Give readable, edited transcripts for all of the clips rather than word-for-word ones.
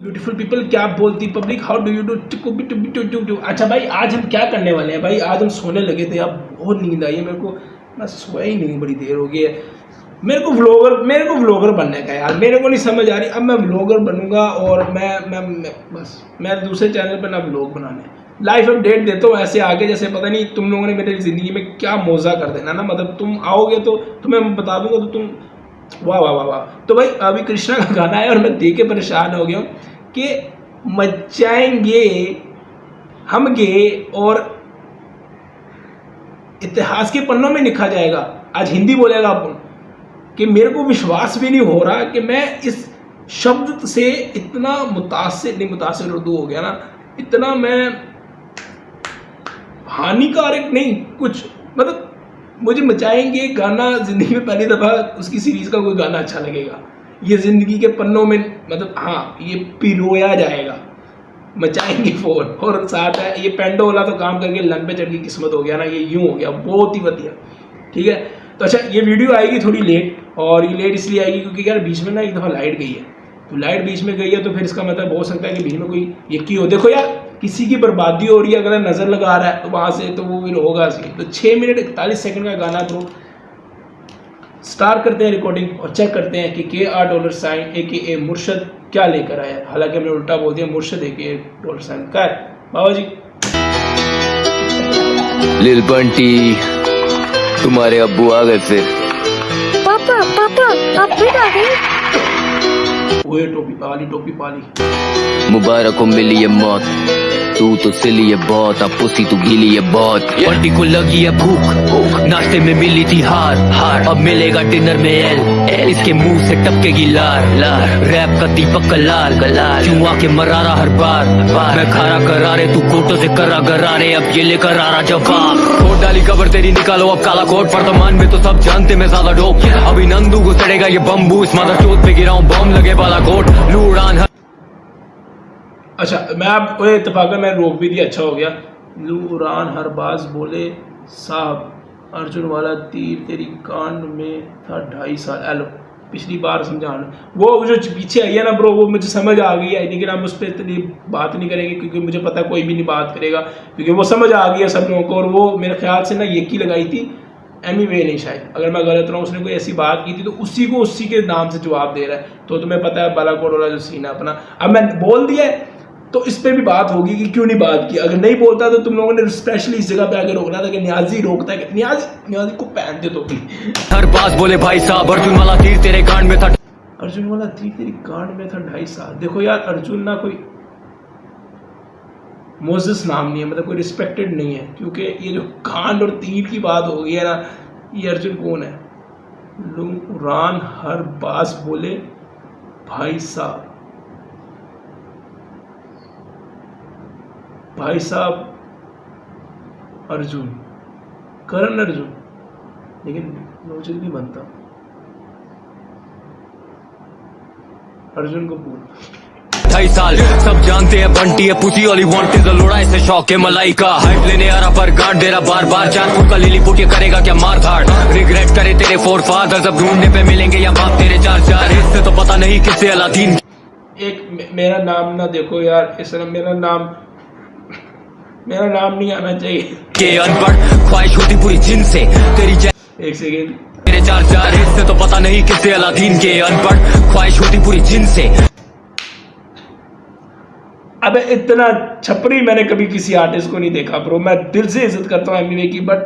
Beautiful people, क्या बोलती public, how do you do. अच्छा भाई, आज हम क्या करने वाले हैं भाई, आज हम सोने लगे थे यार, बहुत नींद आई है मेरे को, मैं सोया ही नहीं, बड़ी देर हो गई है। मेरे को व्लॉगर बनने का यार, मेरे को नहीं समझ आ रही। अब मैं व्लॉगर बनूंगा और मैं दूसरे चैनल पर ना व्लॉग बनाने, लाइफ अपडेट देता हूँ ऐसे आगे, जैसे पता नहीं तुम लोगों ने मेरी ज़िंदगी में क्या मौजा कर देना ना, मतलब तुम आओगे तो तुम्हें मैं बता दूंगा तो तुम वाह वाह वाह वाह। तो भाई अभी कृष्णा का गाना है और मैं देख के परेशान हो गया हूँ कि मचाएंगे हम गे और इतिहास के पन्नों में लिखा जाएगा। आज हिंदी बोलेगा अपन कि मेरे को विश्वास भी नहीं हो रहा कि मैं इस शब्द से इतना मुतासिर उर्दू हो गया ना, इतना मैं हानिकारक नहीं कुछ, मतलब मुझे मचाएंगे गाना जिंदगी में पहली दफ़ा उसकी सीरीज का कोई गाना अच्छा लगेगा। ये जिंदगी के पन्नों में, मतलब हाँ, ये पिरोया जाएगा, मचाएंगे फोन। और साथ है ये पेंडो वाला तो काम करके लन पे चढ़ की किस्मत हो गया ना, ये यूं हो गया, बहुत ही बढ़िया। ठीक है, तो अच्छा ये वीडियो आएगी थोड़ी लेट, और ये लेट इसलिए आएगी क्योंकि यार बीच में ना एक दफ़ा लाइट गई है, तो लाइट बीच में गई है तो फिर इसका मतलब हो सकता है कि बीच में कोई यकी हो। देखो यार, किसी की बर्बादी हो रही है, अगर नज़र लगा रहा है तो वहाँ से तो वो फिर होगा सी। तो 6 मिनट 41 सेकंड का गाना तो स्टार्ट करते हैं रिकॉर्डिंग और चेक करते हैं कि $, AKA मुर्शद क्या लेकर आया। हालांकि हमने उल्टा बोल दिया, मुर्शद $, क्या है बाबा जी। लिल बंटी, तुम्हारे अब्बू आ गए फिर। पापा आप फिर आ गए। ओए टोपी पाली मुबारक हो मिली ये मौत, तू तो सिली है बहुत, अब पुसी तू गीली है बहुत। बंटी को लगी है भूख, नाश्ते में मिली थी हार, अब मिलेगा डिनर में एल, इसके मुंह से टपकेगी लार, रैप का दीपक का लाल, क्यों आके मरारा हर बार, मैं खारा करारे तू कोटों से करा गरारे, अब ये लेकर आ रहा जवाब। कोट डाली कबर तेरी, निकालो अब काला कोट, वर्तमान में तो सब जानते मैं ज्यादा डोप, अभी नंदू को चढ़ेगा ये बम्बू, इस मदर चोट पे गिराऊं बम लगे वाला कोट, लू उड़ान। अच्छा मैं आप इत्तेफाक मैं रोक भी दिया, अच्छा हो गया। लूरान हरबाज बोले साहब अर्जुन वाला तीर तेरी कान में था 2.5 साल। एलो पिछली बार समझाना, वो जो पीछे आई है ना ब्रो, वो मुझे समझ आ गई है, लेकिन हम उस पर इतनी बात नहीं करेंगे क्योंकि मुझे पता है कोई भी नहीं बात करेगा, क्योंकि वो समझ आ गई है सब लोगों को। और वो मेरे ख्याल से ना यकी लगाई थी एमी वे नहीं, शायद अगर मैं गलत रहा हूँ, उसने कोई ऐसी बात की थी तो उसी के नाम से जवाब दे रहा है। तो तुम्हें पता है बालाकोट वाला जो सीन है अपना, अब मैं बोल दिया है तो इस पे भी बात होगी कि क्यों नहीं बात की। अगर नहीं बोलता तो तुम लोगों ने स्पेशली इस जगह पे आके रोकना था कि न्याजी रोकता है, न्याजी को पहन दे तो हर बात बोले भाई साहब अर्जुन वाला तीर तेरे कान में था, अर्जुन वाला तीर तेरी कान में था 2.5 साल। देखो यार अर्जुन ना कोई मोजेस नाम नहीं है, मतलब कोई रिस्पेक्टेड नहीं है, क्योंकि ये जो कांड और तीर की बात हो गई है ना, ये अर्जुन कौन है। लूरान हर बास बोले भाई साहब अर्जुन, करण अर्जुन, लेकिन लॉजिक नहीं बनता। अर्जुन कपूर 2.5 साल सब जानते हैं बंटी है पुसी वाली, वांटेड लोड़ा से शौक है मलाई का, हाइट लेने आ रहा पर गांड दे रहा बार 4 फुट का लिली पुट, ये करेगा क्या मार धाड़, रिग्रेट करे तेरे फोर फादर, सब ढूंढने पे मिलेंगे या बाप तेरे 4 हिस्से, तो पता नहीं किससे अलादीन। एक मेरा नाम ना देखो यार, इस मेरा नाम नहीं आना चाहिए के अनपढ़ ख्वाहिश होती पूरी जिन से तेरी, एक सेकेंड, तेरे 4 हिस्से, तो पता नहीं किससे अलादीन के अनपढ़ ख्वाहिश होती पूरी जिन से। अबे इतना छपरी मैंने कभी किसी आर्टिस्ट को नहीं देखा ब्रो, मैं दिल से इज्जत करता हूँ एमी वे की, बट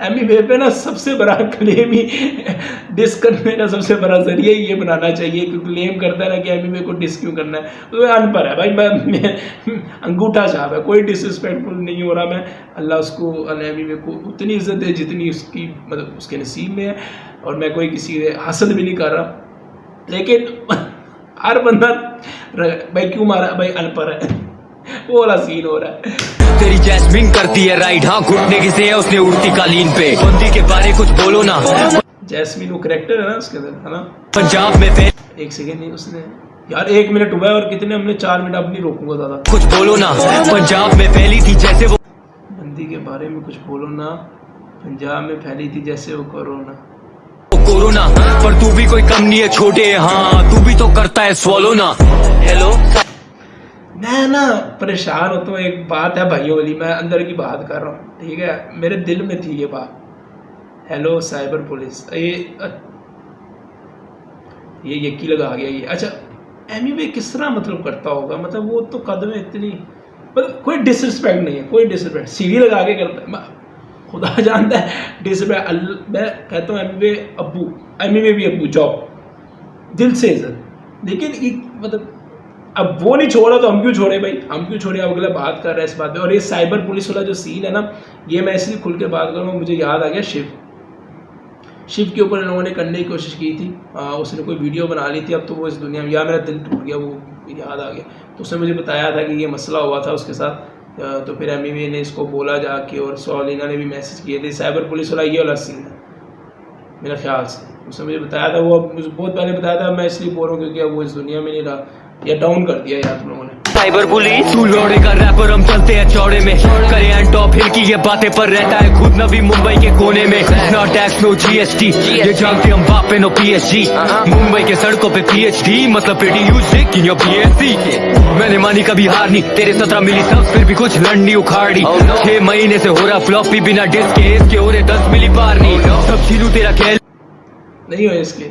एमी वे पे ना सबसे बड़ा क्लेम ही डिस करने का सबसे बड़ा जरिया ही ये बनाना चाहिए, क्योंकि क्लेम करता है ना कि एमी वे को डिस क्यों करना है, तो वो अनपढ़ है भाई। मैं अंगूठा छाप है, कोई डिसरिस्पेक्टफुल नहीं हो रहा मैं। अल्लाह उसको एमी वे को उतनी इज्जत दे जितनी उसकी मतलब उसके नसीब में है, और मैं कोई किसी हसद भी नहीं कर रहा, लेकिन हर बंदा भाई क्यों मारा भाई, अनपढ़ है, वो वाला सीन हो रहा है। तेरी जैस्मिन करती है राइड, हाँ घुटने किसे है उसने उड़ती कालीन पे, बंदी के बारे कुछ बोलो ना। जैस्मिन वो करेक्टर है ना उसके अंदर, है ना। पंजाब में एक सेकेंड नहीं, उसने यार 1 मिनट हुआ है और कितने हमने 4 मिनट, अब नहीं रोकूंगा दादा। कुछ बोलो ना, पंजाब में फैली थी जैसे वो, बंदी के बारे में कुछ बोलो ना, पंजाब में फैली थी जैसे वो कोरोना। कोरोना पर तू भी कोई कम नहीं है छोटे, हाँ तू भी तो करता है स्वॉलो ना। हेलो मैं ना परेशान होता हूँ, एक बात है भाइयों वाली, मैं अंदर की बात कर रहा हूँ, ठीक है, मेरे दिल में थी ये बात। हेलो साइबर पुलिस, ये यकी लगा गया ये। अच्छा एमईवे किस तरह मतलब करता होगा, मतलब वो तो कदम इतनी, मतलब कोई डिसरिस्पेक्ट नहीं है, कोई डिसरिस्पेक्ट, सीढ़ी लगा के करता है, खुदा जानता है डिसरिस्पेक्ट। मैं कहता हूँ एमईवे भी अब्बू जॉब दिल से इज्जत, लेकिन एक मतलब अब वो नहीं छोड़ा तो हम क्यों छोड़े भाई, हम क्यों छोड़े। अब अगला बात कर रहे हैं इस बात पे। और ये साइबर पुलिस वाला जो सीन है ना, ये मैं इसलिए खुल के बात करूँ, मुझे याद आ गया शिव के ऊपर इन लोगों ने करने की कोशिश की थी। उसने कोई वीडियो बना ली थी, अब तो वो इस दुनिया में, यार मेरा दिल टूट गया, वो याद आ गया। तो उसने मुझे बताया था कि ये मसला हुआ था उसके साथ। तो फिर एमईवी ने इसको बोला जाके, और सोलिना ने भी मैसेज किए थे। साइबर पुलिस वाला ये वाला सीन है मेरा ख्याल से, उसने मुझे बताया था, वो मुझे बहुत पहले बताया था। मैं इसलिए बोल रहा हूँ क्योंकि अब वो इस दुनिया में नहीं रहा, या डाउन कर दिया यार तुम लोगों ने। साइबर पुलिस तू लौड़े का रैपर, हम चलते हैं चौड़े में, करे एंड टॉप हिल की ये बातें पर रहता है खुद नबी मुंबई के कोने में। नो टैक्स नो जीएसटी, ये जानते हम बापे नो पीएसजी, मुंबई के सड़कों पे पीएचडी मतलब प्रीटी यूजिक इन योर पीएससी। मैंने मानी कभी हार नहीं, तेरे 17 मिली सब फिर भी कुछ लड़नी उखाड़ी। 6 महीने से हो रहा फ्लॉपी बिना डिस्क के, इसके हो रहे 10 मिली पार नहीं, सब छीनू तेरा खेल नहीं हो इसके,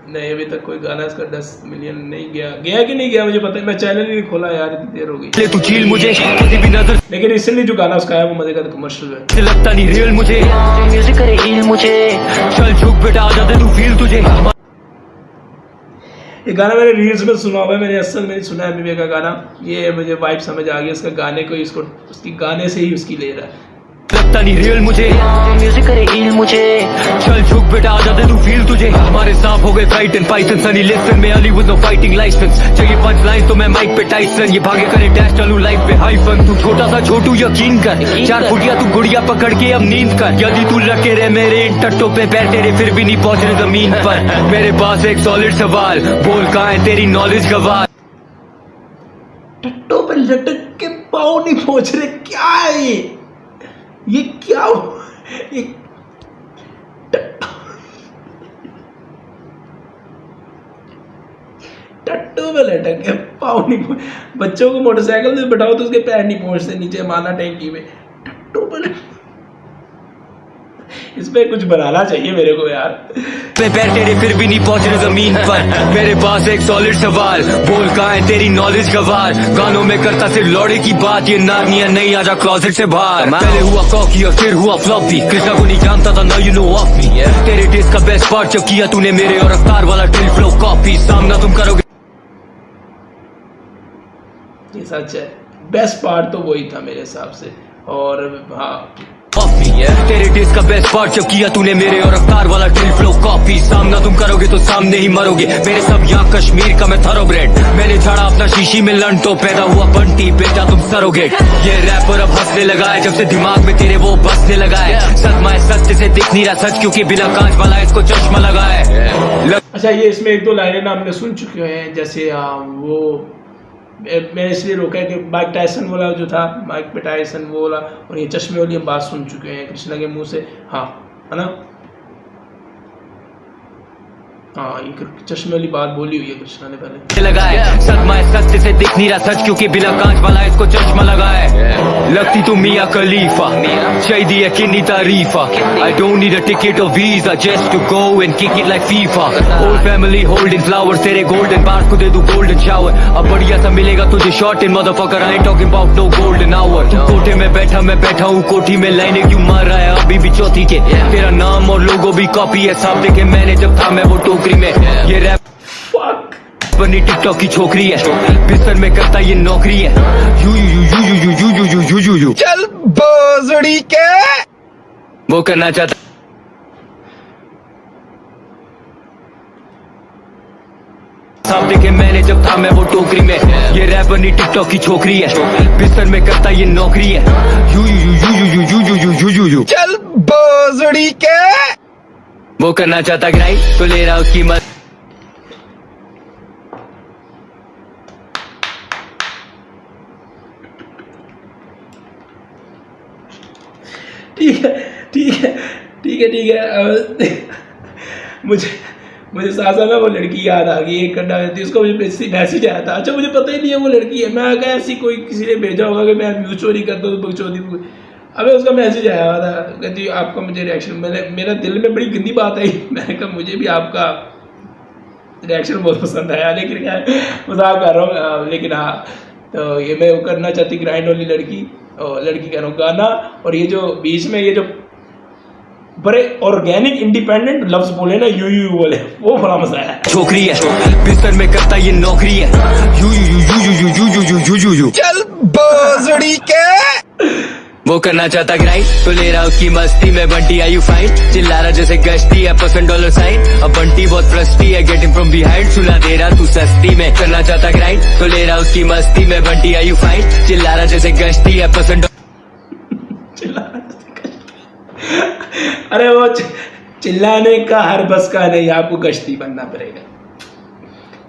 नहीं अभी तक कोई गाना इसका 10 मिलियन नहीं गया कि नहीं गया मुझे पता है, मैं चैनल ही नहीं खोला यार, इतनी देर हो गई। तू चील मुझे किसी भी नजर, लेकिन इसलिए जो गाना उसका है वो मजे का कमर्शियल है, लगता नहीं रियल मुझे, म्यूजिक करे हील मुझे, चल झुक बेटा आ जाते तू फील तुझे। ये गाना मैंने रील्स में सुना हुआ है, मैंने असल में नहीं सुना है एमईवे का गाना। ये मुझे वाइब समझ आ गई उसका, गाने को इसको उसकी गाने से ही उसकी ले रहा है। लगता नहीं रियल मुझे, म्यूजिक करे हील मुझे, चल झुक बेटा आ जाते तू फील तुझे। हमारे सांप हो गए फ्राइट एंड पाइथन, सनी लिसन में Ali with no fighting licence, चाहिए पंच लाइन तो मैं माइक पे टाइसन, ये भागे करे डैश चलूं लाइफ पे हाइफन। तू छोटा सा छोटू यकीन कर, 4 फुटिया तू गुड़िया पकड़ के अब नींद कर, यदि तू लगे रहे मेरे इन टट्टों पे पैर तेरे फिर भी नहीं पहुंच रहे जमीन पर। मेरे पास एक सॉलिड सवाल, बोल कहाँ है तेरी नॉलेज गवार। टट्टों पे लटक के पाँव नहीं पहुंच रहे, क्या है ये क्या ये टट्टू में लटक के पाँव नहीं पहुंच, बच्चों को मोटरसाइकिल से बैठाओ तो उसके पैर नहीं पहुंचते नीचे, माना टैंकी में, टट्टू पे इस पे कुछ बनाना चाहिए मेरे को यार। पैर तेरे फिर भी नहीं पहुंच रहे जमीन पर, मेरे पास एक सॉलिड सवाल, बोल कहाँ है तेरी नॉलेज गवार। गानों में करता सिर्फ लौड़े की बात, ये नानिया नहीं आजा क्लोजेट से बाहर। पहले हुआ कॉकी और फिर हुआ फ्लॉपी, कृष्णा को नहीं जानता था, now you know of me. तेरे डिस्क का बेस्ट पार्ट जब किया तूने मेरे और अवतार वाला ड्रिल फ्लो कॉपी, सामना तुम करोगे। ये सच है, बेस्ट पार्ट तो वही था मेरे हिसाब से। और हाँ तेरे डिस्क का बेस्ट पार्ट जब किया तूने मेरे और अवतार वाला ड्रिल फ्लो कॉपी, सामना तुम करोगे तो सामने ही मरोगे। मेरे सब यहाँ कश्मीर का मैं थरोब्रेड, मैंने झाड़ा अपना शीशी में लन तो पैदा हुआ बंटी, बेटा तुम सरोगेट। ये रैपर अब हंसने लगा है जब से दिमाग में तेरे वो बसने लगा है, सदमा है सच से दिख नहीं रहा सच क्योंकि बिना कांच वाला इसको चश्मा लगा है। अच्छा ये इसमें 1-2 लाइनें ना हमने सुन चुके हैं, जैसे वो मैंने इसलिए रोका है कि माइक टायसन वाला जो था, माइक पे टायसन वो वाला, और ये चश्मे वाली हम बात सुन चुके हैं कृष्णा के मुंह से, हाँ है ना, हाँ ये चश्मे वाली बात बोली हुई है कृष्णा ने पहले। लगा है सदमा है सच से दिख नहीं रहा सच क्योंकि बिना कांच वाला इसको चश्मा लगा है। लगती तू मियां खलीफा, चाहिए किन्नी तारीफा, I don't need a ticket और visa just to go and kick it like FIFA. Old family holding flowers, तेरे गोल्डन बार्स को दे दूं गोल्डन शावर, अब बढ़िया सा मिलेगा तुझे short in motherfucker, I am talking about no golden hour. तू कोठे में बैठा मैं बैठा हूँ कोठी में, लाइनें क्यों मार रहा है अभी भी चौथी के, तेरा नाम और लोगो भी कॉपी है, साहब देखे मैंने जब था मैं वो टोकरी में। ये रैप बनी टिकटॉक की छोकरी है, बिस्तर में करता ये नौकरी है, you you you you you you you you you you you चल बोजड़ी के वो करना चाहता। साहब देखे मैंने जब था मैं वो टोकरी में, ये रैप बनी टिकटॉक की छोकरी है, बिस्तर में करता ये नौकरी है, you you you you you you you you you you you चल बोजड़ी के वो करना चाहता ग्राइंड तो ले रहा उसकी मत। ठीक है ठीक है ठीक ठीक है। मुझे साथ में वो लड़की याद आ गई, एक करना थी उसको, मुझे मैसेज आया था। अच्छा मुझे पता ही नहीं है वो लड़की है, मैं कहा ऐसी कोई किसी ने भेजा होगा कि मैं व्यू चोरी करता हूँ बकचोदी। अबे उसका मैसेज आया हुआ था, कहती आपका मुझे रिएक्शन, मेरा दिल में बड़ी गंदी बात आई। मैंने कहा मुझे भी आपका रिएक्शन बहुत पसंद आया, लेकिन क्या मजाक कर रहा हूँ। लेकिन हाँ, तो ये मैं वो करना चाहती ग्राइंड वाली लड़की, और लड़की कह रहा हूँ गाना, और ये जो बीच में ये जो बड़े ऑर्गेनिक इंडिपेंडेंट लफ्ज बोले ना, यू बोले, वो बड़ा मजा आया। छोकरी है बिस्तर में करता ये नौकरी है, you you you you you you you you you you चल बोजड़ी के। वो करना चाहता ग्राइंड, तो ले रहा उसकी मस्ती में। बंटी आई यू फाइन, चिल्ला रहा जैसे गश्ती है $% अब बंटी बहुत फ्रस्टी है, गेटिंग फ्रॉम बिहाइंड, सुना दे रहा तू सस्ती में। करना चाहता ग्राइंड, तो ले रहा उसकी मस्ती में। बंटी आई यू फाइन, चिल्ला रहा जैसे गश्ती है $% अरे वो चिल्लाने का हर बस का नहीं, आपको गश्ती बनना पड़ेगा।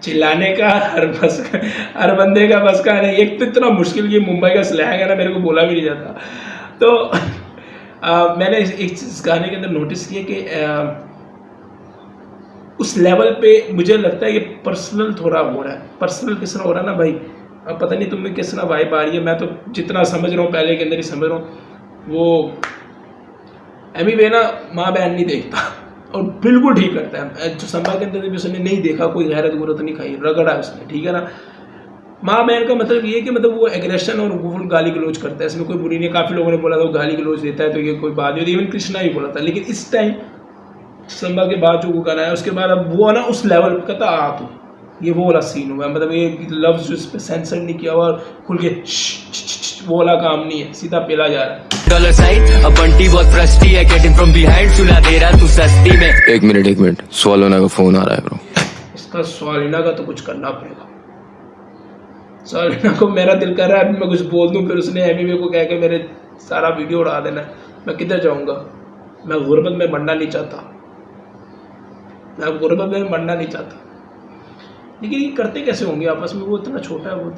चिल्लाने का हर बंदे का बस का नहीं। एक तो इतना मुश्किल कि मुंबई का स्लैंग है ना, मेरे को बोला भी नहीं जाता। तो मैंने एक चीज गाने के अंदर नोटिस किया कि उस लेवल पे मुझे लगता है ये पर्सनल थोड़ा हो रहा है। पर्सनल किस तरह हो रहा है ना भाई, अब पता नहीं तुम्हें किस तरह वाइब आ रही है, मैं तो जितना समझ रहा हूँ पहले के अंदर ही समझ रहा हूँ। वो एमी वे ना माँ बहन नहीं देखता, और बिल्कुल ठीक करता है। जो संभा के अंदर भी उसने नहीं देखा, कोई गैरत गुरत नहीं खाई, रगड़ा उसने, ठीक है ना। माँ बहन का मतलब ये है कि मतलब वो एग्रेशन और वो गाली गलौज करता है, इसमें कोई बुरी नहीं है। काफ़ी लोगों ने बोला था वो गाली गलौज देता है तो ये कोई बात नहीं होती, इवन कृष्णा भी बोला था। लेकिन इस टाइम संभा के बाद जो वो गाना है उसके बाद अब वो ना उस लेवल पर कहता आ तू, ये वो वाला सीन हुआ, मतलब ये लफ्ज जो इस पर सेंसर नहीं किया हुआ, खुल के वो वाला काम नहीं है, सीधा पेला जा रहा है। अब बंटी बहुत फ्रस्टी है, गेटिंग फ्रॉम बिहाइंड, सुना दे रहा तू सस्ती में। एक मिनट स्वालोना का फोन आ रहा है ब्रो। इसका स्वालिना का तो कुछ करना पड़ेगा। स्वालिना को मेरा दिल कर रहा है अभी मैं कुछ बोल दूं, फिर उसने एमी को कह के मेरे सारा वीडियो उड़ा देना। मैं किधर जाऊंगा? मैं गुर्बत में मरना नहीं चाहता, मैं गुर्बत में मरना नहीं चाहता। लेकिन ये करते कैसे होंगे आपस में? वो इतना छोटा है वो।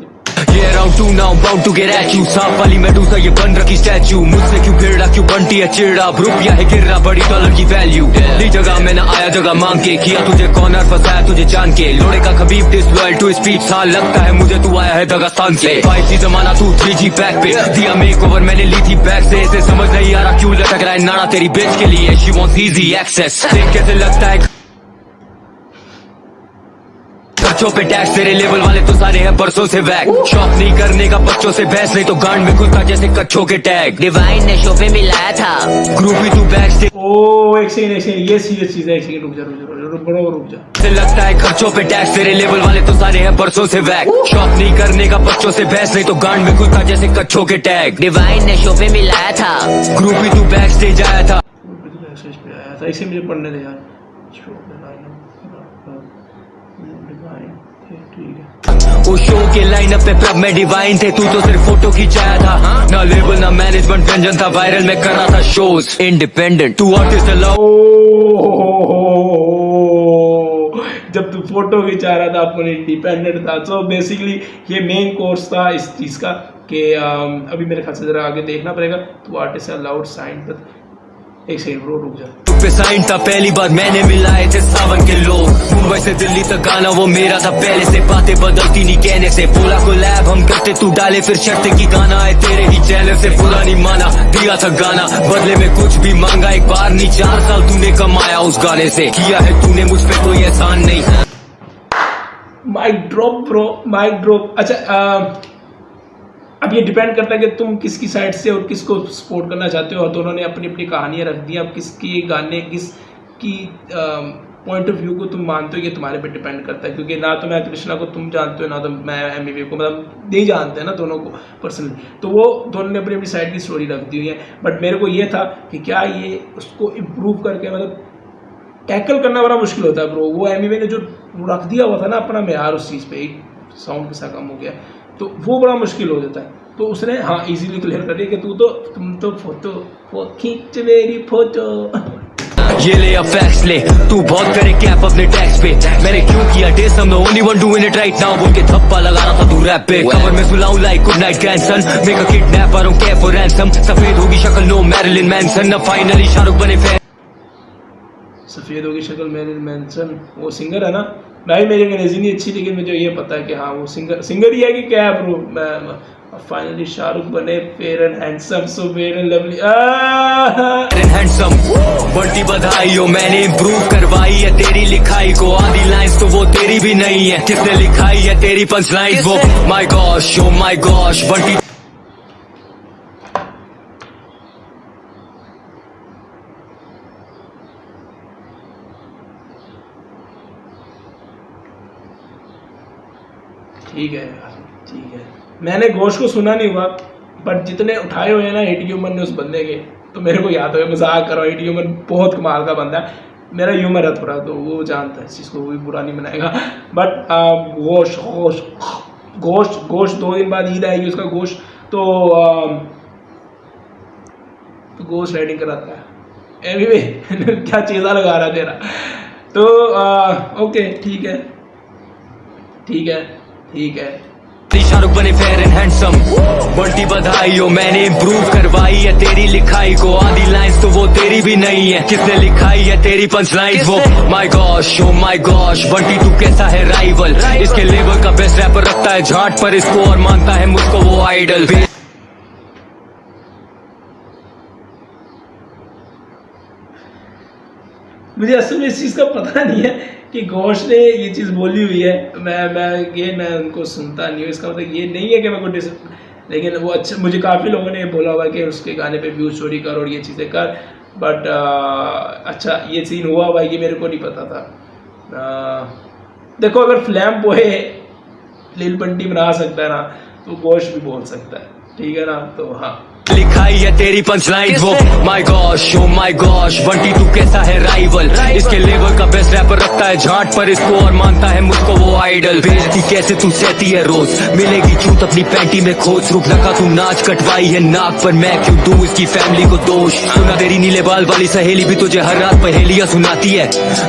Yeah, round 2 now, bound to get at you। सांप वाली मेडूसा ये बन रखी स्टैचू, मुझसे क्यों गिर रहा, क्यों बंटी है चिड़ा, रुपया है गिर रहा, बड़ी डॉलर की वैल्यू। ली जगह मैं ना आया जगह मांग के, किया तुझे कॉर्नर, फंसाया तुझे जान के। लोड़े का खबीब डिसलॉयल टू स्पीच, साल लगता है मुझे तू आया है दगास्तान से। 5G जमाना तू 3G बैक पे, दिया मेक ओवर मैंने ली थी बैक से। इसे समझ नहीं आ रहा क्यों लटक रहा है नाना तेरी बेच के लिए, शी वांट्स इजी एक्सेस। देख कैसे लगता है बच्चों पे टैक्स, तेरे लेवल वाले तो सारे हैं परसों से वैक। शॉप नहीं करने का बच्चों से बहस, नहीं तो गांड में घुसता जैसे कच्छों के टैग। डिवाइन ने शो पे मिलाया था ग्रुप ही तू बैक से। ओ एक सेकंड ये सीरियस चीज है, एक सेकंड रुक जा। से लगता है खर्चों पे टैक्स, तेरे लेवल वाले तो सारे हैं परसों से वैक। शॉप नहीं करने का बच्चों से बहस, नहीं तो गांड में घुसता जैसे कच्छों के टैग। डिवाइन ने शो पे मिलाया था ग्रुप ही तू बैक स्टेज आया था। ऐसे मुझे पढ़ने दे यार। उस शो के लाइनअप पे प्रभ में डिवाइन थे, तू तो सिर्फ फोटो खिंचाया था। ना लेबल ना मैनेजमेंट, व्यंजन था वायरल में कर रहा था शोज। इंडिपेंडेंट तू आर्टिस्ट अलाउ, जब तू फोटो खिंचा रहा था अपन इंडिपेंडेंट था। तो बेसिकली ये मेन कोर्स था इस चीज़ का कि अभी मेरे ख्याल से जरा आगे देखना पड़ेगा। तू आर्टिस्ट अलाउड साइन, एक सेकंड रुक जा। पे साइन था पहली बार मैंने मिलाए थे सावन के लोग। मुंबई से दिल्ली तक गाना वो मेरा था पहले से, बातें बदलती नहीं कहने से। बोला को लैब हम करते तू डाले फिर शर्त की गाना है तेरे ही चैनल से। बुरा नहीं माना दिया था गाना, बदले में कुछ भी मांगा एक बार नहीं, 4 साल तूने कमाया उस गाने से। किया है तूने मुझ पे कोई एहसान नहीं। Mic drop bro, mic drop. अच्छा अब ये डिपेंड करता है कि तुम किसकी साइड से और किसको सपोर्ट करना चाहते हो, और दोनों ने अपनी अपनी कहानियाँ रख दी। अब किसकी गाने किसकी पॉइंट ऑफ व्यू को तुम मानते हो ये तुम्हारे पे डिपेंड करता है। क्योंकि ना तो मैं कृष्णा को तुम जानते हो, ना तो मैं एमी को, मतलब नहीं जानते हैं ना दोनों को पर्सनली। तो वो दोनों ने अपनी अपनी साइड की स्टोरी रख दी हुई है। बट मेरे को ये था कि क्या ये उसको इम्प्रूव करके, मतलब टैकल करना बड़ा मुश्किल होता है ब्रो। वो एमी ने जो रख दिया हुआ था ना अपना म्यार उस चीज़ पे, एक साउंड के साथ कम हो गया, तो वो बड़ा मुश्किल हो जाता है। तो उसने हाँ इजीली क्लियर कर दिया कि तुम तो फोटो खींच मेरी फोटो। ये ले अब फैक्स ले, तू बहुत करे कैप अपने टैक्स पे। मैंने क्यों किया dish, I'm the only one doing it right now। बोल के थप्पा लगा रहा था तू रैप पे। कवर में सुलाऊं like good night grandson, make a kidnap, I don't care for ransom। सफेद होगी शक्ल नो मैरिलिन मैनसन, अब फाइनली शाहरुख बने फैन। सफ़ेदों की शक्ल मैरिल मैनसन, वो सिंगर है ना भाई। मेरी अंग्रेजी नहीं अच्छी लेकिन मुझे ये पता है कि हाँ वो सिंगर ही है कि क्या है ब्रो। मैं फाइनली शाहरुख बने fair and handsome, so fair and lovely handsome. बड़ी बधाई हो, मैंने इम्प्रूव करवाई है तेरी लिखाई को। आधी लाइंस तो वो तेरी भी नहीं है, किसने लिखाई है तेरी पंच लाइंस वो। My gosh oh my gosh Bunty. ठीक है यार, ठीक है। मैंने घोष को सुना नहीं हुआ, बट जितने उठाए हुए हैं ना हिट ह्यूमन ने उस बंदे के, तो मेरे को याद हो, मजाक करो, हिट ह्यूमन बहुत कमाल का बंदा है। मेरा ह्यूमर है थोड़ा, तो वो जानता है इस चीज़ को, वो भी बुरा नहीं बनाएगा। बट घोष घोष घोष घोष 2 दिन बाद ईद आएगी उसका घोष, तो घोष राइडिंग कराता है एनीवे क्या चीज़ा लगा रहा है तेरा। तो ओके ठीक है ठीक है ठीक है। शाहरुख बने फेयर एंड हैंडसम। बड़ी बधाई हो, मैंने इम्प्रूव करवाई है तेरी लिखाई को। आधी लाइंस तो वो तेरी भी नहीं है, किसने लिखाई है तेरी पंच लाइंस वो। My gosh oh my gosh Bunty तू कैसा है राइवल। इसके लेवल का बेस्ट रैपर रखता है झाट पर इसको और मानता है मुझको वो आइडल। मुझे असल में इस चीज़ का पता नहीं है कि घोष ने ये चीज़ बोली हुई है। मैं उनको सुनता नहीं हूँ, इसका मतलब ये नहीं है कि मैं कोई लेकिन वो अच्छा, मुझे काफ़ी लोगों ने बोला हुआ कि उसके गाने पे व्यू चोरी कर और ये चीज़ें कर। बट अच्छा ये सीन हुआ हुआ ये मेरे को नहीं पता था। देखो अगर फ्लैम बॉय लिल बंटी बना सकता है ना, तो घोष भी बोल सकता है, ठीक है ना। तो हाँ लिखाई है तेरी पंच लाइन वो। My gosh oh my gosh Bunty तू कैसा है राइवल। इसके लेवल का बेस्ट रैपर रखता है झाट पर इसको और मानता है मुझको वो आइडल। बेइज्जती कैसे तू सहती है रोज, मिलेगी चूत अपनी पैंटी में खोज। रूप लगा तू नाच कटवाई है नाक पर, मैं क्यों दूं इसकी फैमिली को दोष। सुना तेरी नीले बाल वाली सहेली भी तुझे हर रात पहेलियां सुनाती है।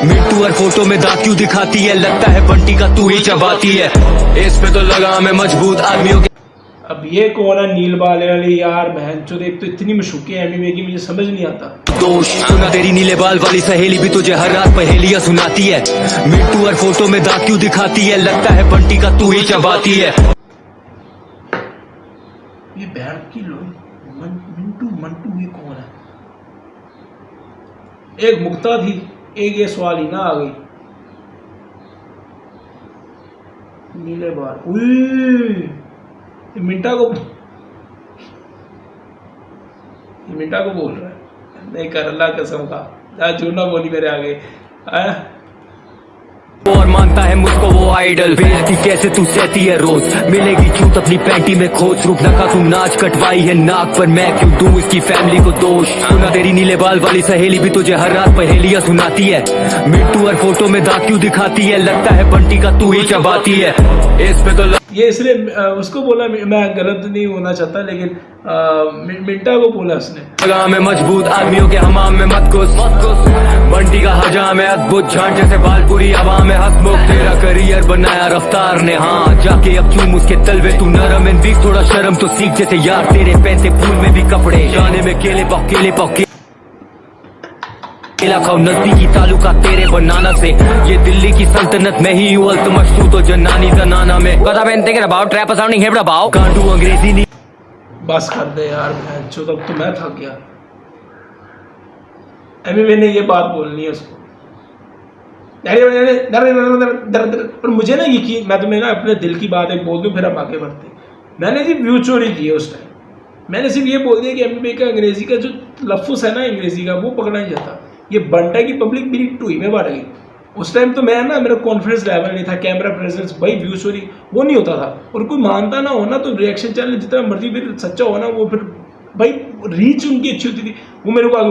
मिट्टू हर फोटो में दांत क्यों दिखाती है, लगता है बंटी का तू ही चबाती है। इस पे तो लगा मैं मजबूत आदमियों के। अब ये कौन है नील बाले वाली यार, बहन चो देख तो इतनी मशूके एनीमे की मुझे समझ नहीं आता। दोष सुना तेरी नीले बाल वाली सहेली भी तुझे हर रात पहेलियां सुनाती है। मिट्टू हर फोटो में दांत क्यों दिखाती है, लगता है बंटी का तू ही चबाती है। ये बहन की लोग मिंटू मंटू ये कौन है। एक मुक्ता थी, एक ये सवाल ही ना आ गई। नीले बाल मिंटा को बोल रहा है, नहीं कर अल्लाह कसम का झूठ ना बोली मेरे आगे। और मानता है मुझको वो आइडल। बेइज्जती कैसे तू सहती है रोज, मिलेगी चूत अपनी पैंटी में खोज। रूप लगा तू नाच कटवाई है नाक पर, मैं क्यों दूं इसकी फैमिली को दोष। सुना तेरी नीले बाल वाली सहेली भी तुझे हर रात पहेलियां सुनाती है। मिट्टू हर फोटो में दांत क्यों दिखाती है, लगता है बंटी का तू ही चबाती है। इस पे तो ये इसलिए उसको बोला, मैं गलत नहीं होना चाहता लेकिन मिंटा को बोला उसने। लगा मैं मजबूत आदमियों के हमाम में मत घुस। बंटी का हजाम है अद्भुत झांझ जैसे बालपुरी हवा में हंसमुख। तेरा करियर बनाया रफ्तार ने, हाँ जाके अब चूम उसके तलवे। तू नरम एंड वीक थोड़ा शर्म तो सीख, जैसे यार तेरे पैसे फूल में भी कपड़े। जाने में केले पाव केला खाओ नजदीकी तालुका तेरे बनाना से। ये दिल्ली की सल्तनत में ही हूँ तो मशहूर तो जनानी जनाना में। What I'm thinking about trap sounding here about can't do अंग्रेजी नहीं। बस कर दे यार बहन चो, तब तो मैं थक गया। एमएमए ने ये बात बोलनी है उसको। पर मुझे ना यकीन, मैं तुम्हें ना अपने दिल की बात एक बोल दूं फिर हम आगे बढ़ते। मैंने जी व्यू चोरी की है उस टाइम, मैंने सिर्फ ये बोल दिया कि एमएमए का अंग्रेजी का जो लफ्ज़ है ना अंग्रेजी का वो पकड़ा नहीं जाता। ये बंटा की पब्लिक मेरी टूई में बढ़ गई। उस टाइम तो मैं ना, मेरा कॉन्फिडेंस लेवल नहीं था, कैमरा प्रेजेंस भाई व्यू चोरी वो नहीं होता था। और कोई मानता ना हो ना तो रिएक्शन चैनल जितना मर्जी फिर सच्चा हो ना, वो फिर भाई रीच उनकी अच्छी होती थी। वो मेरे को आगे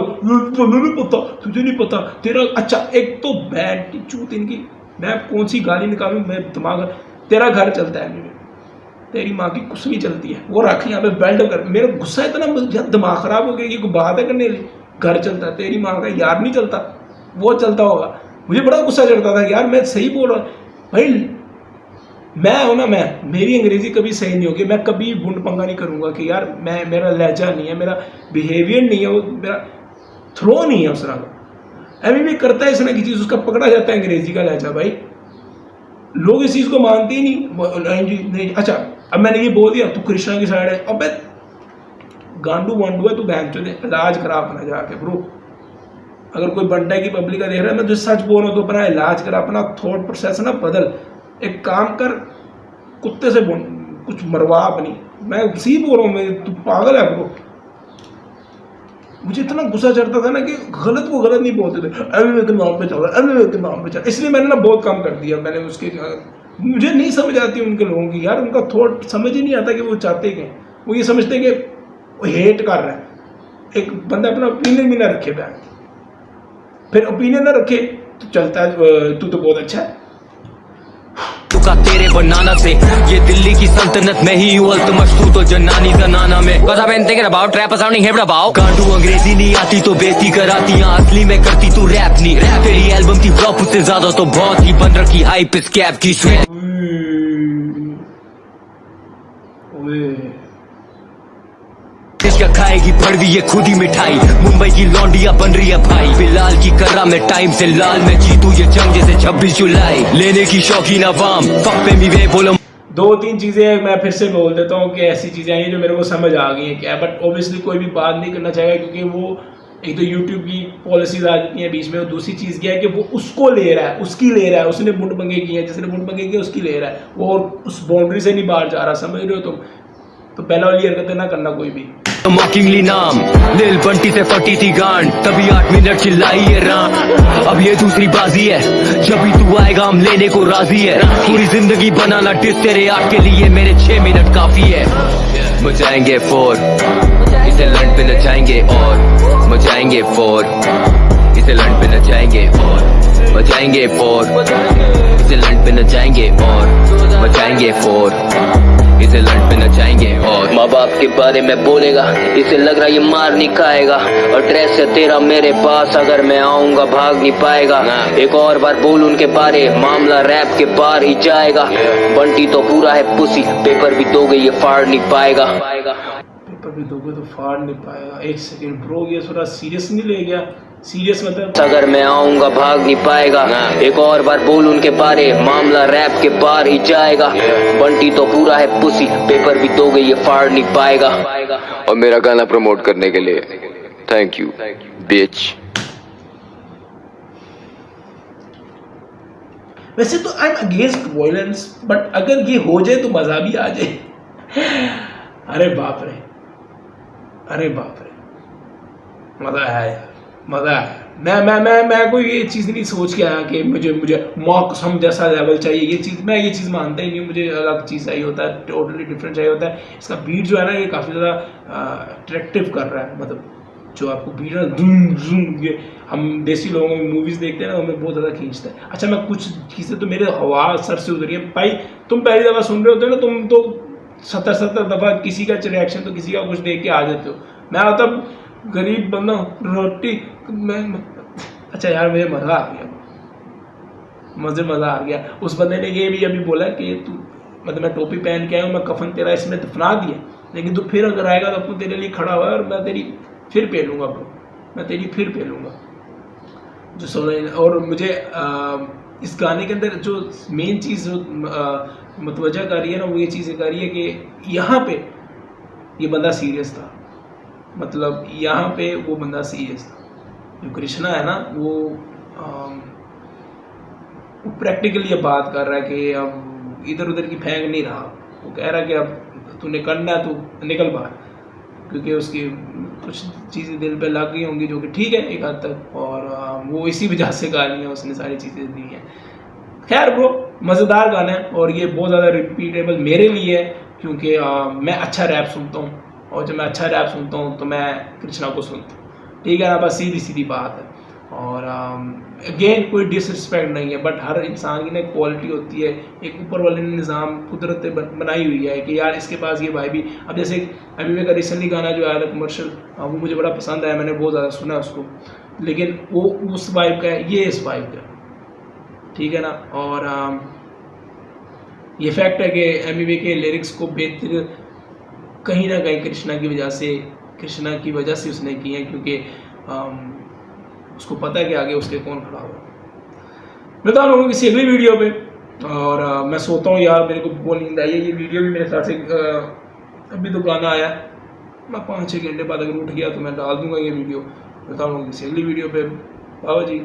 नहीं पता, तुझे नहीं पता तेरा। अच्छा एक तो बैड की चूत इनकी, मैं कौन सी गाली निकालूं, मैं दिमाग। तेरा घर चलता है मेरे, तेरी माँ की कुछ भी चलती है, वो रख यहाँ पे बेल्ट कर। मेरा गुस्सा इतना दिमाग खराब हो गया कि कोई बात है करने लिए। घर चलता है, तेरी माँ का यार नहीं चलता, वो चलता होगा। मुझे बड़ा गुस्सा चढ़ता था कि यार मैं सही बोल रहा हूँ भाई, मैं हूँ ना, मेरी अंग्रेजी कभी सही नहीं होगी। मैं कभी बुंड पंगा नहीं करूँगा कि यार मेरा लहजा नहीं है, मेरा बिहेवियर नहीं है, वो मेरा थ्रो नहीं है उस तरह का। एमएमए करता है इस तरह की चीज, उसका पकड़ा जाता है अंग्रेजी का लहजा। भाई लोग इस चीज को मानते ही नहीं, नहीं। अच्छा अब मैंने ये बोल दिया तू कृष्णा की साइड है, अबे गांडू वांडू है तू, बहन चोद इलाज करा अपना जाके ब्रो। अगर कोई बंटा की पब्लिक का देख रहा है, मैं जो सच बोल रहा हूँ, तो अपना इलाज करा, अपना थॉट प्रोसेस ना बदल, एक काम कर, कुत्ते से कुछ मरवा अपनी। मैं उसी बोल रहा हूँ, तू पागल है ब्रो। मुझे इतना गुस्सा चढ़ता था ना कि गलत को गलत नहीं बोलते थे, एमएमए के नाम पे चल रहा है, एमएमए के नाम पे चल, इसलिए मैंने ना बहुत कम कर दिया। मैंने उसके, मुझे नहीं समझ आती उनके लोगों की यार, उनका थॉट समझ ही नहीं आता कि वो चाहते क्या। वो ये समझते कि वो हेट कर रहा है, एक बंदा अपना ओपिनियन भी ना रखे बैठ, फिर ओपिनियन ना रखे तो चलता है तू तो बहुत अच्छा है। का तेरे बनाना से ये दिल्ली की सल्तनत में ही हुआ तो मशहूर तो जनानी जनाना में Cause I've been thinking about rap sounding hip about गांडू अंग्रेजी नहीं आती तो बेइज्जती कराती, असली में करती तू रैप नहीं। रैप तेरी एल्बम थी फ्लॉप, उससे ज्यादा तो बहुत ही बन रखी हाइप इस कैप की स्वेट। क्या खाएगी भड़वी ये खुद ही मिठाई, मुंबई की लौंडिया बन रही है भाई, बिलाल की कर्रा में टाइम से लाल में जीतू ये जंग जैसे 26 जुलाई, लेने की शौकीन अवाम फक पे भी वे बोलो। दो तीन चीजें मैं फिर से बोल देता हूँ कि ऐसी चीजें आई हैं जो मेरे को समझ आ गई हैं क्या, बट ऑब्वियसली कोई भी बात नहीं करना चाहेगा, क्योंकि वो एक तो यूट्यूब की पॉलिसीज आ जाती हैं बीच में, और दूसरी चीज़ क्या है कि वो उसको ले रहा है, उसकी ले रहा है, उसने बुट बंगे किए हैं, जिसने बुट बंगे किए उसकी ले रहा है वो, और उस बाउंड्री से नहीं बाहर जा रहा, समझ रहे हो तुम? तो पहला वाली हरकतें ना करना कोई भी। मॉकिंगली नाम लिल बंटी से फटी थी गांड, तभी 8 मिनट चिल्लाई है राम, अब ये दूसरी बाजी है, जब भी तू आएगा हम लेने को राजी है, पूरी जिंदगी बनाना डिस तेरे आर्ट के लिए मेरे 6 मिनट काफी है। मचाएंगे फोर इसे लंड पे नचाएंगे और मचाएंगे फोर इसे लंड पे नचाएंगे और मचाएंगे फोर इसे लंड पे नचाएंगे और मचाएंगे फोर इसे लंड पे नचाएंगे। और माँ बाप के बारे में बोलेगा, इसे लग रहा ये मार नहीं खाएगा, और ड्रेस है तेरा मेरे पास, अगर मैं आऊंगा भाग नहीं पाएगा, एक और बार बोल उनके बारे, मामला रैप के बाहर ही जाएगा, बंटी तो पूरा है पुसी, पेपर भी दोगे ये फाड़ नहीं पाएगा, पेपर भी दोगे तो फाड़ नहीं पाएगा। एक सेकंड ब्रो, ये थोड़ा सीरियस नहीं ले गया? सीरियस मतलब अगर मैं आऊंगा भाग नहीं पाएगा, एक और बार बोल उनके बारे, मामला रैप के बाहर ही जाएगा, बंटी तो पूरा है पुसी, पेपर भी दोगे ये फाड़ नहीं पाएगा। और मेरा गाना प्रमोट करने के लिए थैंक यू बिच। वैसे तो I am against violence, but अगर ये हो जाए तो मजा भी आ जाए। अरे बाप रे, अरे बाप रे, मजा है यार, मजा है। मैं कोई ये चीज़ नहीं सोच के आया कि मुझे मौकसम जैसा लेवल चाहिए, ये चीज़ मैं ये चीज़ मानता ही नहीं, मुझे अलग चीज़ चाहिए होता है, टोटली डिफरेंट चाहिए होता है। इसका बीट जो है ना ये काफ़ी ज़्यादा अट्रैक्टिव कर रहा है, मतलब जो आपको बीट ना जूम जूम, ये हम देसी लोगों में मूवीज़ देखते हैं ना, हमें बहुत ज़्यादा खींचता है। अच्छा मैं कुछ चीज़ें तो मेरे हवा सर से उतरी है भाई, तुम पहली दफ़ा सुन रहे होते हो ना, तुम तो 70 दफ़ा किसी का रिएक्शन तो किसी का कुछ देख के आ जाते हो। मैं मतलब गरीब बंदा रोटी अच्छा यार मुझे मज़ा आ गया, मज़ा आ गया। उस बंदे ने ये भी अभी बोला कि तू मतलब मैं टोपी पहन के आया हूँ, मैं कफन तेरा इसमें दफना दिया, लेकिन तू फिर अगर आएगा तो अपने तेरे लिए खड़ा हुआ है और मैं तेरी फिर पहनूंगा ब्रो, मैं तेरी फिर पहनूंगा जो सुन। और मुझे इस गाने के अंदर जो मेन चीज़ मतवजह कर रही है ना, वो ये चीज़ कर रही है कि यहाँ पे ये बंदा सीरियस था, मतलब यहाँ पे वो बंदा सीरियस था। जो कृष्णा है ना वो प्रैक्टिकली ये बात कर रहा है कि अब इधर उधर की फेंक नहीं रहा, वो कह रहा है कि अब तूने करना है तो निकल बाहर, क्योंकि उसकी कुछ चीज़ें दिल पे लग गई होंगी, जो कि ठीक है एक हद तक, और वो इसी वजह से गाली है उसने सारी चीज़ें दी हैं। खैर ब्रो मज़ेदार गाना है, और ये बहुत ज़्यादा रिपीटेबल मेरे लिए है, क्योंकि मैं अच्छा रैप सुनता हूँ, और जब मैं अच्छा रैप सुनता हूँ तो मैं कृष्णा को सुनता हूँ, ठीक है ना, बस सीधी सीधी बात है। और अगेन कोई डिसरिस्पेक्ट नहीं है, बट हर इंसान की ना क्वालिटी होती है, एक ऊपर वाले ने निज़ाम कुदरत बनाई हुई है कि यार इसके पास ये भाई भी। अब जैसे अभी मेरा रिसेंटली गाना जो आया था कमर्शियल, वो मुझे बड़ा पसंद आया, मैंने बहुत ज़्यादा सुना उसको, लेकिन वो उस वाइब का है, ये इस वाइब का है, ठीक है ना। और ये फैक्ट है कि एमवी के लिरिक्स को बेहतर कहीं ना कहीं कृष्णा की वजह से उसने की है, क्योंकि उसको पता है कि आगे उसके कौन खड़ा हुआ। मिलता हूँ लोगों की किसी अगली वीडियो पे, और मैं सोता हूँ यार, मेरे को बहुत नींद आई है। ये वीडियो भी मेरे ख्याल से अभी तो गाना आया, मैं 5-6 घंटे बाद अगर उठ गया तो मैं डाल दूंगा ये वीडियो। मिलता हूँ लोगों की किसी अगली वीडियो पे। बाबा जी।